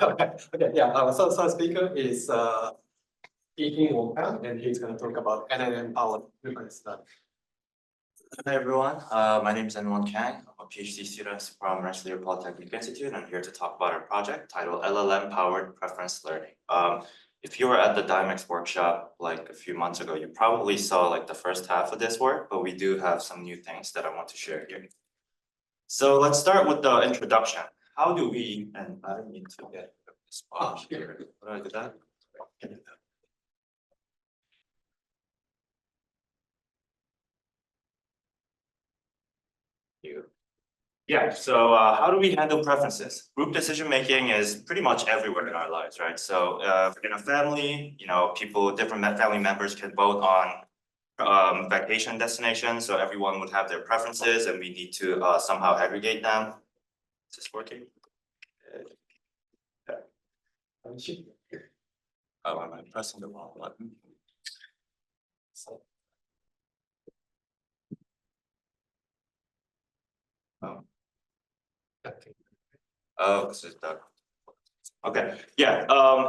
Okay, yeah. So speaker is Inwon, and he's going to talk about LLM-powered reference study. Hi everyone, my name is Kang. I'm a PhD student from Rensselaer Polytechnic Institute. I'm here to talk about our project titled LLM-powered preference learning. If you were at the Dymex workshop like a few months ago, you probably saw like the first half of this work, but we do have some new things that I want to share here. So let's start with the introduction. How do we, and I don't need to get this box here. What did I do that? Yeah, so how do we handle preferences? Group decision making is pretty much everywhere in our lives, right? So in a family, people, different family members can vote on vacation destinations. So everyone would have their preferences and we need to somehow aggregate them. Is this working? Oh, am I pressing the wrong button? Oh. Oh, this is the. Okay, yeah.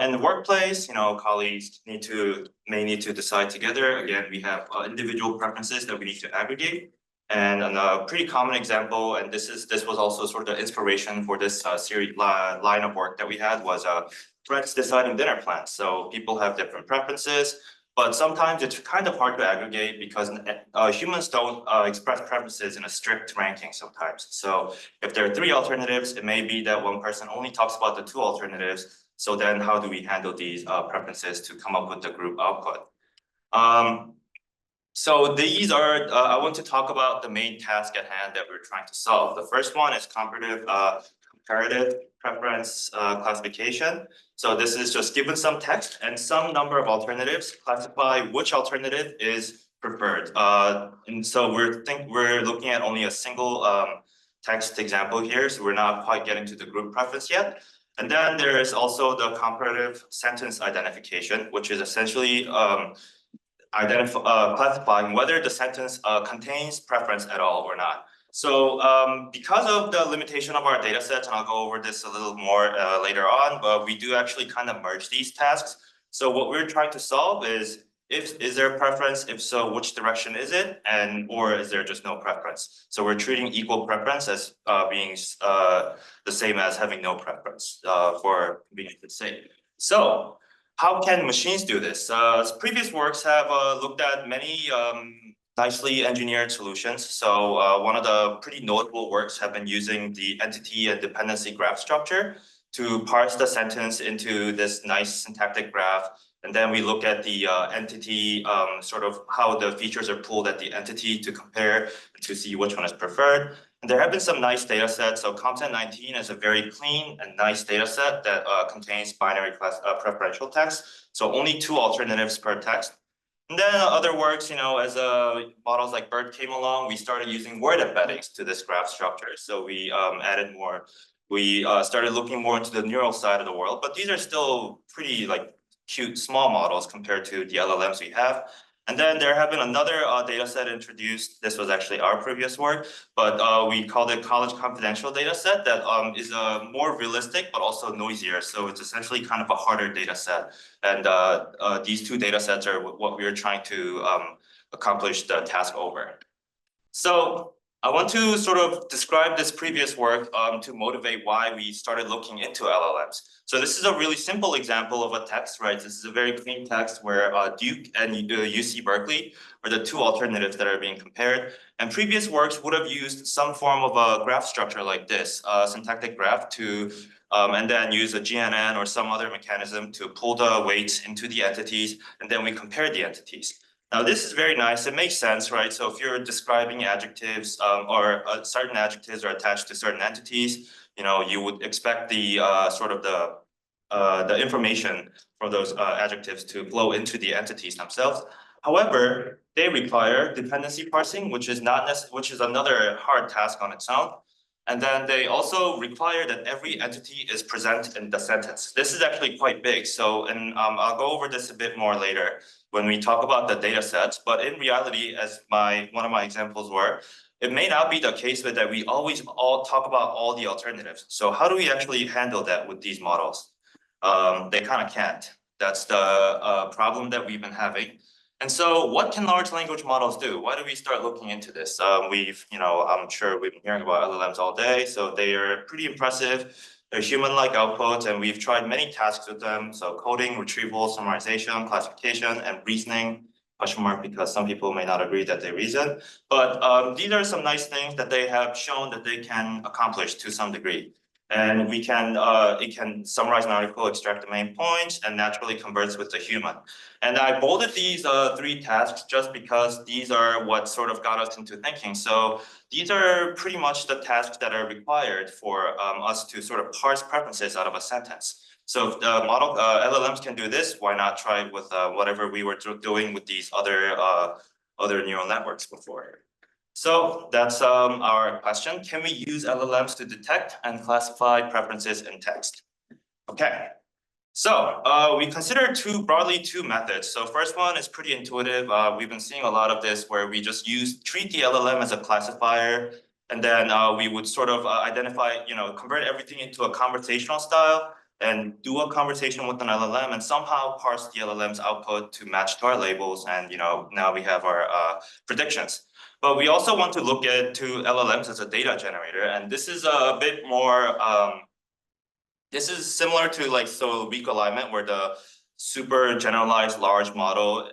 In the workplace, colleagues may need to decide together. Again, we have individual preferences that we need to aggregate. And a pretty common example, and this was also sort of the inspiration for this series line of work that we had, was friends deciding dinner plans. So people have different preferences, but sometimes it's kind of hard to aggregate because humans don't express preferences in a strict ranking sometimes. So if there are 3 alternatives, it may be that one person only talks about the 2 alternatives. So then how do we handle these preferences to come up with the group output? So these are, I want to talk about the main task at hand that we're trying to solve. The first one is comparative preference classification. So this is just given some text and some number of alternatives, classify which alternative is preferred. And so we're looking at only a single text example here, so we're not quite getting to the group preference yet. And then there is also the comparative sentence identification, which is essentially classifying whether the sentence contains preference at all or not. So because of the limitation of our data sets, and I'll go over this a little more later on, but we do actually kind of merge these tasks. So what we're trying to solve is there a preference? If so, which direction is it? Or is there just no preference? So we're treating equal preference as being the same as having no preference for convenience's sake. So how can machines do this? Previous works have looked at many nicely engineered solutions. So one of the pretty notable works have been using the entity and dependency graph structure to parse the sentence into this nice syntactic graph. And then we look at the entity, sort of how the features are pulled at the entity to compare to see which one is preferred. And there have been some nice data sets. So Content19 is a very clean and nice data set that contains binary preferential text. So only 2 alternatives per text. And then other works, as models like BERT came along, we started using word embeddings to this graph structure. So we added more. We started looking more into the neural side of the world, but these are still pretty cute small models compared to the LLMs we have. And then there have been another data set introduced. This was actually our previous work, but we called it College Confidential data set that is more realistic, but also noisier. So it's essentially kind of a harder data set. And these 2 data sets are what we are trying to accomplish the task over. So I want to sort of describe this previous work to motivate why we started looking into LLMs. So this is a really simple example of a text, right? This is a very clean text where Duke and UC Berkeley are the 2 alternatives that are being compared. And previous works would have used some form of a graph structure like this, syntactic graph to, and then use a GNN or some other mechanism to pull the weights into the entities, and then we compare the entities. Now, this is very nice. It makes sense, right? So if you're describing adjectives or certain adjectives are attached to certain entities, you would expect the sort of the information for those adjectives to flow into the entities themselves. However, they require dependency parsing, which is another hard task on its own. And then they also require that every entity is present in the sentence. This is actually quite big. So, and I'll go over this a bit more later when we talk about the data sets. But in reality, as one of my examples were, it may not be the case that we always talk about all the alternatives. So how do we actually handle that with these models? They kind of can't. That's the problem that we've been having. And so what can large language models do? Why do we start looking into this? I'm sure we've been hearing about LLMs all day, so they are pretty impressive. They're human-like outputs, and we've tried many tasks with them. So coding, retrieval, summarization, classification, and reasoning, question mark, because some people may not agree that they reason. But these are some nice things that they have shown that they can accomplish to some degree. And it can summarize an article, extract the main points, and naturally converse with the human. And I bolded these 3 tasks just because these are what sort of got us into thinking. So these are pretty much the tasks that are required for us to sort of parse preferences out of a sentence. So if the model LLMs can do this, why not try it with whatever we were doing with these other neural networks before? So that's our question. Can we use LLMs to detect and classify preferences in text? Okay. So we consider broadly two methods. So first one is pretty intuitive. We've been seeing a lot of this where we just treat the LLM as a classifier, and then we would sort of identify, convert everything into a conversational style and do a conversation with an LLM and somehow parse the LLM's output to match to our labels. And now we have our predictions. But we also want to look at LLMs as a data generator, and this is a bit more. This is similar to weak alignment, where the super generalized large model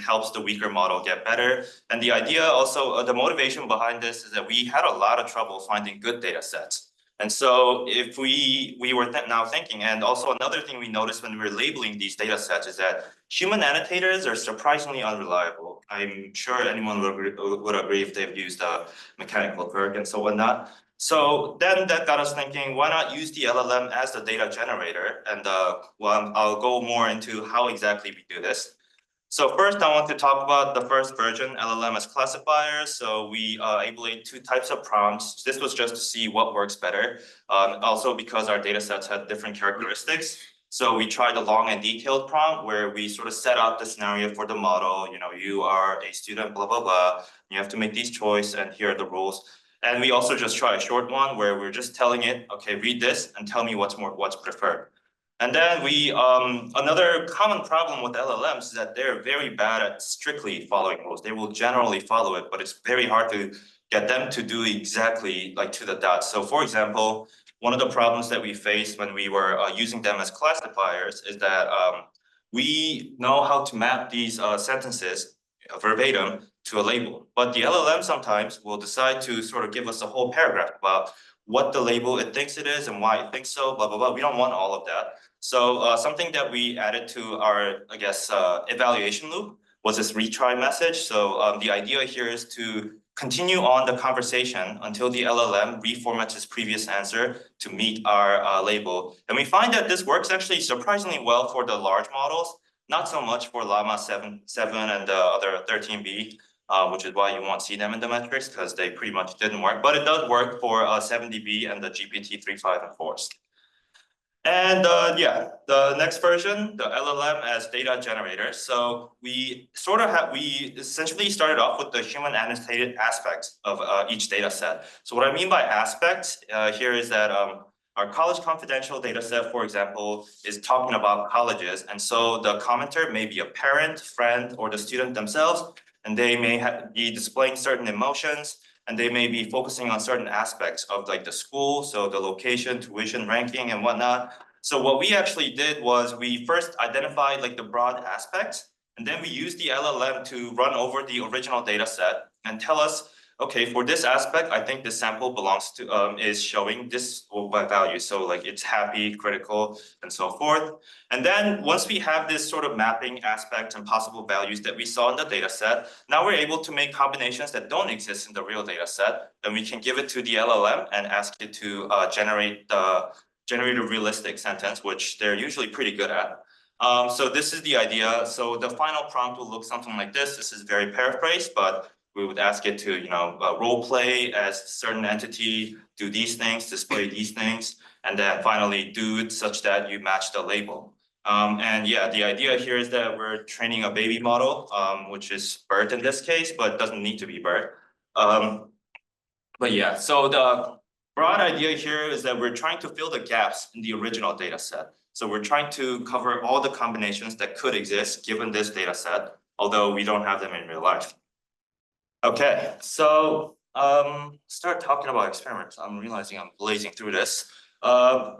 helps the weaker model get better. And the idea also, the motivation behind this is that we had a lot of trouble finding good data sets. And so if we were now thinking, and also another thing we noticed when we were labeling these data sets is that human annotators are surprisingly unreliable. I'm sure anyone would agree if they've used Mechanical Turk and so whatnot. So then that got us thinking, why not use the LLM as the data generator? And I'll go more into how exactly we do this. So first, I want to talk about the first version, LLM as classifiers. So we evaluate 2 types of prompts. This was just to see what works better. Also because our data sets had different characteristics. So we tried a long and detailed prompt where we sort of set out the scenario for the model. You are a student, blah, blah, blah. You have to make these choices, and here are the rules. And we also just try a short one where we're just telling it, okay, read this and tell me what's preferred. And then another common problem with LLMs is that they're very bad at strictly following rules. They will generally follow it, but it's very hard to get them to do exactly to the dot. So for example, one of the problems that we faced when we were using them as classifiers is that we know how to map these sentences verbatim to a label. But the LLM sometimes will decide to sort of give us a whole paragraph about what the label it thinks it is and why it thinks so, blah, blah, blah. We don't want all of that. So something that we added to our, evaluation loop was this retry message. So the idea here is to continue on the conversation until the LLM reformats its previous answer to meet our label. And we find that this works actually surprisingly well for the large models, not so much for Llama 7 and the other 13B, which is why you won't see them in the metrics because they pretty much didn't work. But it does work for 70B and the GPT-3.5 and 4s. And the next version, the LLM as data generator. So we essentially started off with the human annotated aspects of each data set. So what I mean by aspects here is that our college confidential data set, for example, is talking about colleges. And so the commenter may be a parent, friend, or the student themselves, and they may be displaying certain emotions, and they may be focusing on certain aspects of the school, so the location, tuition, ranking, and whatnot. So what we actually did was we first identified the broad aspects, and then we used the LLM to run over the original data set and tell us, okay, for this aspect, I think this sample belongs to is showing this value. So it's happy, critical, and so forth. And then once we have this sort of mapping aspect and possible values that we saw in the data set, now we're able to make combinations that don't exist in the real data set. Then we can give it to the LLM and ask it to generate a realistic sentence, which they're usually pretty good at. So this is the idea. So the final prompt will look something like this. This is very paraphrased, but we would ask it to, role play as a certain entity, do these things, display these things, and then finally do it such that you match the label. And yeah, the idea here is that we're training a baby model, which is BERT in this case, but doesn't need to be BERT. But yeah, so the broad idea here is that we're trying to fill the gaps in the original data set. So we're trying to cover all the combinations that could exist given this data set, although we don't have them in real life. Okay, so start talking about experiments. I'm realizing I'm blazing through this.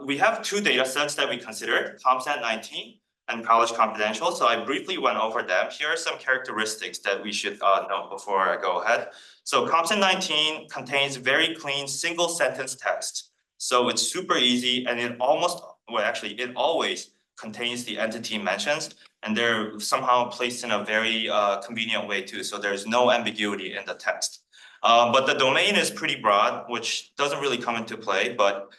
We have two data sets that we considered, CompStat 19 and College Confidential. So I briefly went over them. Here are some characteristics that we should know before I go ahead. So CompStat 19 contains very clean single sentence text. So it's super easy and it always contains the entity mentions, and they're somehow placed in a very convenient way too. So there's no ambiguity in the text. But the domain is pretty broad, which doesn't really come into play, but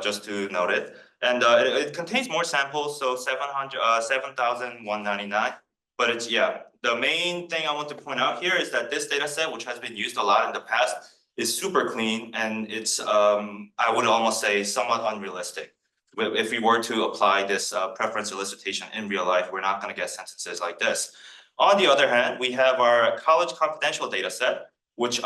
just to note it. And it contains more samples, so 7,199. But it's, the main thing I want to point out here is that this data set, which has been used a lot in the past, is super clean, and it's, I would almost say, somewhat unrealistic. If we were to apply this preference elicitation in real life, we're not going to get sentences like this. On the other hand, we have our College Confidential data set, which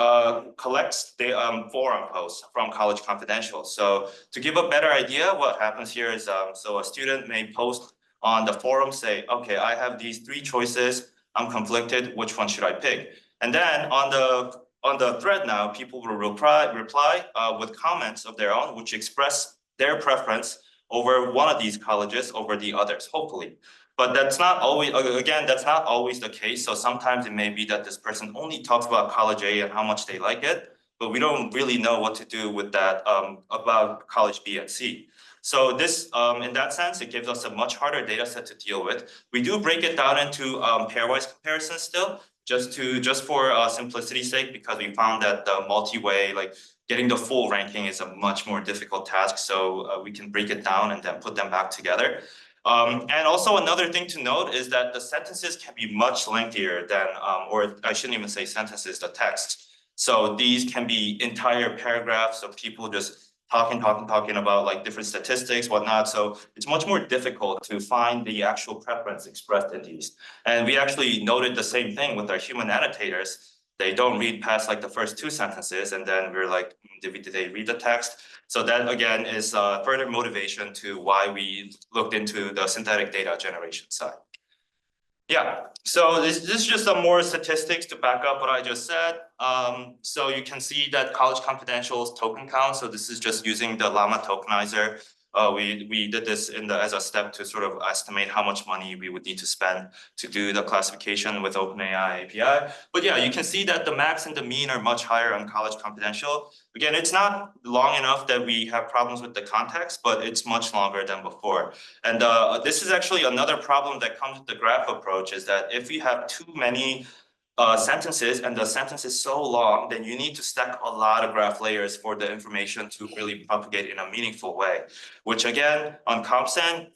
collects the forum posts from College Confidential. So to give a better idea, what happens here is, so a student may post on the forum, say, okay, I have these three choices, I'm conflicted, which one should I pick? And then on the thread now, people will reply with comments of their own, which express their preference over one of these colleges over the others, hopefully. But that's not always, again, that's not always the case. So sometimes it may be that this person only talks about college A and how much they like it, but we don't really know what to do with that about college B and C. So this, in that sense, it gives us a much harder data set to deal with. We do break it down into pairwise comparisons still, just for simplicity's sake, because we found that the multi-way, like getting the full ranking is a much more difficult task. So we can break it down and then put them back together. And also another thing to note is that the sentences can be much lengthier than, or I shouldn't even say sentences, the text. So these can be entire paragraphs of people just talking about like different statistics, whatnot. So it's much more difficult to find the actual preference expressed in these. And we actually noted the same thing with our human annotators. They don't read past like the first two sentences, and then we're like, did they read the text? So that again is further motivation to why we looked into the synthetic data generation side. Yeah, so this is just some more statistics to back up what I just said. So you can see that College Confidential's token count. So this is just using the Llama tokenizer. We did this as a step to sort of estimate how much money we would need to spend to do the classification with OpenAI API. But yeah, you can see that the max and the mean are much higher on College Confidential. Again, it's not long enough that we have problems with the context, but it's much longer than before. And this is actually another problem that comes with the graph approach, is that if we have too many sentences and the sentence is so long, then you need to stack a lot of graph layers for the information to really propagate in a meaningful way, which again, on CompStat,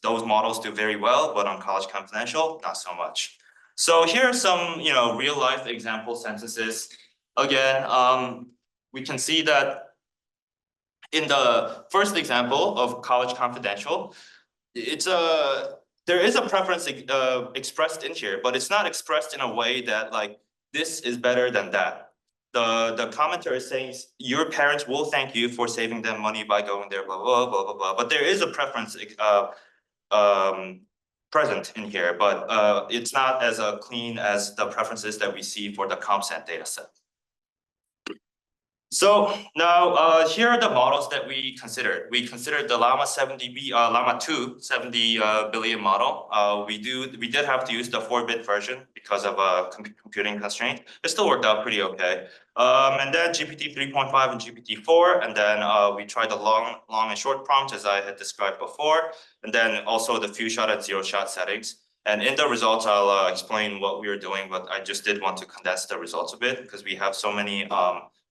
those models do very well, but on College Confidential, not so much. So here are some, real life example sentences. Again, we can see that in the first example of College Confidential, there is a preference expressed in here, but it's not expressed in a way that like this is better than that. The commenter is saying your parents will thank you for saving them money by going there, blah blah blah blah blah. But there is a preference present in here, but it's not as clean as the preferences that we see for the CompStat data set. So now here are the models that we considered. We considered the Llama 2 70 billion model. We did have to use the 4-bit version because of a computing constraint. It still worked out pretty okay. And then GPT 3.5 and GPT 4, and then we tried the long and short prompts as I had described before, and then also the few shot and zero shot settings. And in the results, I'll explain what we were doing, but I just did want to condense the results a bit because we have so many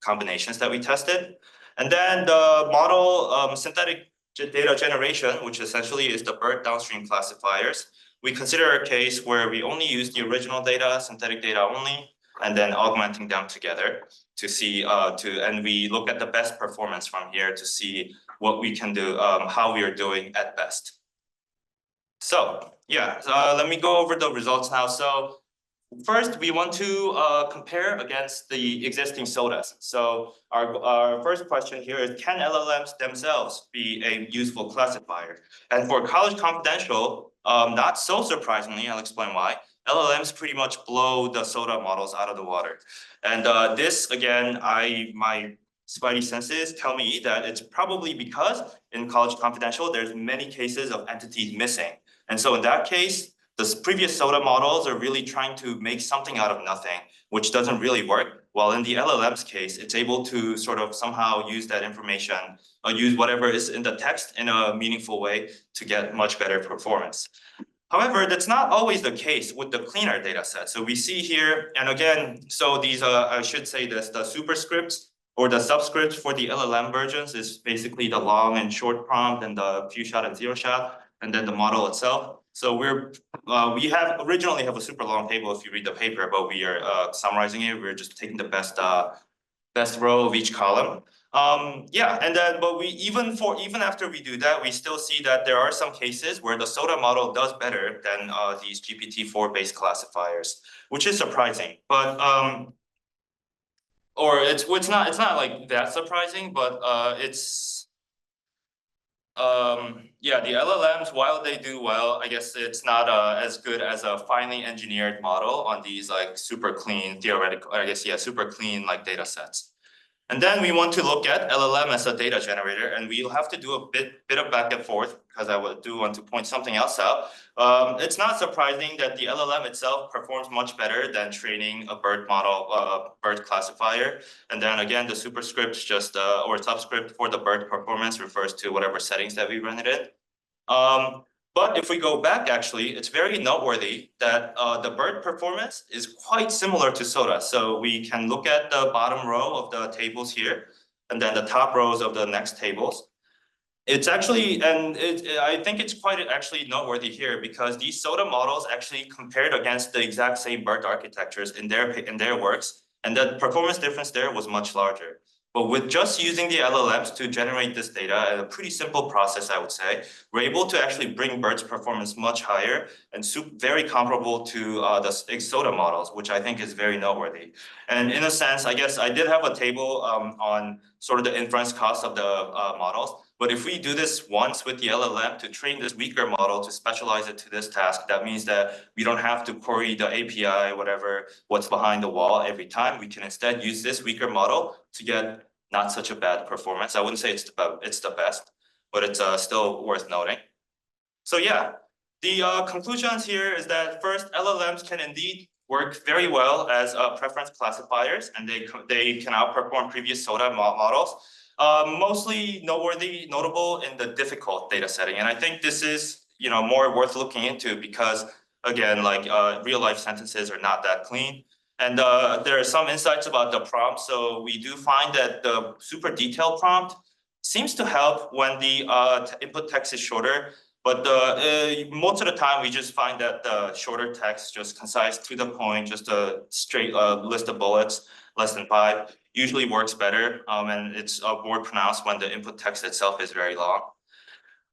combinations that we tested. And then the model synthetic data generation, which essentially is the BERT downstream classifiers. We consider a case where we only use the original data, synthetic data only, and then augmenting them together to see, and we look at the best performance from here to see what we can do, how we are doing at best. So yeah, let me go over the results now. So first, we want to compare against the existing SOTAs. So our first question here is, can LLMs themselves be a useful classifier? And for College Confidential, not so surprisingly, I'll explain why. LLMs pretty much blow the SOTA models out of the water. And this, again, my spidey senses tell me that it's probably because in College Confidential, there's many cases of entities missing. And so in that case, the previous SOTA models are really trying to make something out of nothing, which doesn't really work. While in the LLM's case, it's able to sort of somehow use that information, or use whatever is in the text in a meaningful way to get much better performance. However, that's not always the case with the cleaner data set. So we see here, and again, so these I should say this, the superscripts or the subscripts for the LLM versions is basically the long and short prompt and the few shot and zero shot, and then the model itself. So we have originally have a super long table if you read the paper, but we are summarizing it. We're just taking the best row of each column. Yeah, and then but we even after we do that, we still see that there are some cases where the SOTA model does better than these GPT-4 based classifiers, which is surprising. But or it's not like that surprising, but it's yeah, the LLMs, while they do well, I guess it's not as good as a finely engineered model on these like super clean theoretical, I guess, yeah, super clean like data sets. And then we want to look at LLM as a data generator, and we'll have to do a bit of back and forth because I do want to point something else out. It's not surprising that the LLM itself performs much better than training a BERT model, BERT classifier. And then again, the superscript just or subscript for the BERT performance refers to whatever settings that we run it in. But if we go back, actually, it's very noteworthy that the BERT performance is quite similar to SOTA. So we can look at the bottom row of the tables here, and then the top rows of the next tables. It's actually, and I think it's quite actually noteworthy here because these SOTA models actually compared against the exact same BERT architectures in their works, and the performance difference there was much larger. But with just using the LLMs to generate this data, a pretty simple process, I would say, we're able to actually bring BERT's performance much higher and very comparable to the SOTA models, which I think is very noteworthy. And in a sense, I guess I did have a table on sort of the inference cost of the models. But if we do this once with the LLM to train this weaker model to specialize it to this task, that means that we don't have to query the API, whatever, what's behind the wall every time. We can instead use this weaker model to get not such a bad performance. I wouldn't say it's the best, but it's still worth noting. So yeah, the conclusions here is that first, LLMs can indeed work very well as preference classifiers, and they can outperform previous SOTA models. Mostly notable in the difficult data setting. And I think this is, more worth looking into because again, like real life sentences are not that clean. And there are some insights about the prompt. So we do find that the super detailed prompt seems to help when the input text is shorter. But most of the time, we just find that the shorter text, just concise to the point, just a straight list of bullets, less than 5, usually works better. And it's more pronounced when the input text itself is very long.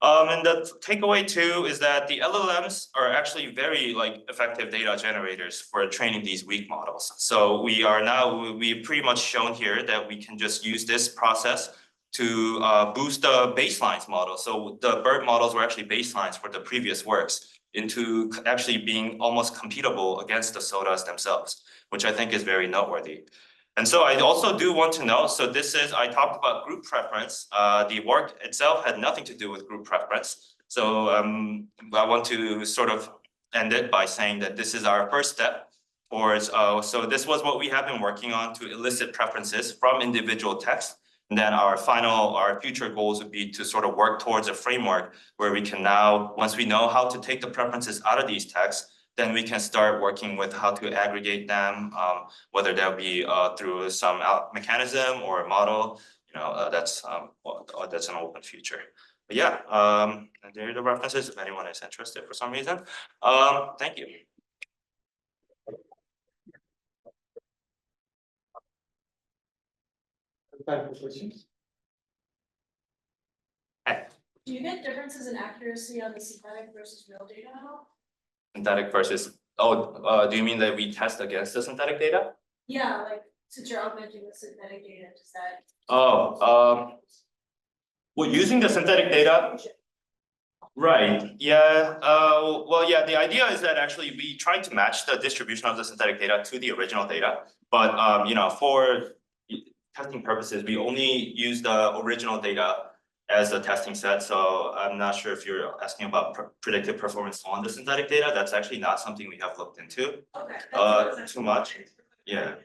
And the takeaway too is that the LLMs are actually very effective data generators for training these weak models. So we've pretty much shown here that we can just use this process to boost the baselines model. So the BERT models were actually baselines for the previous works into actually being almost computable against the SOTAs themselves, which I think is very noteworthy. And so I also do want to know, so I talked about group preference. The work itself had nothing to do with group preference. So I want to sort of end it by saying that this is our first step towards, so this was what we have been working on to elicit preferences from individual texts. And then our future goals would be to sort of work towards a framework where we can now, once we know how to take the preferences out of these texts, then we can start working with how to aggregate them, whether that be through some mechanism or a model. That's an open future. But yeah, there are the references if anyone is interested for some reason. Thank you. Time for questions. Do you get differences in accuracy on the synthetic versus real data at all? Synthetic versus Oh, do you mean that we test against the synthetic data? Yeah, like since you're augmenting the synthetic data, does that? Oh, well, using the synthetic data. Right, yeah, well, yeah, the idea is that actually we try to match the distribution of the synthetic data to the original data. But, you know, for testing purposes, we only use the original data as a testing set. So I'm not sure if you're asking about predictive performance on the synthetic data. That's actually not something we have looked into Okay. too much. Yeah.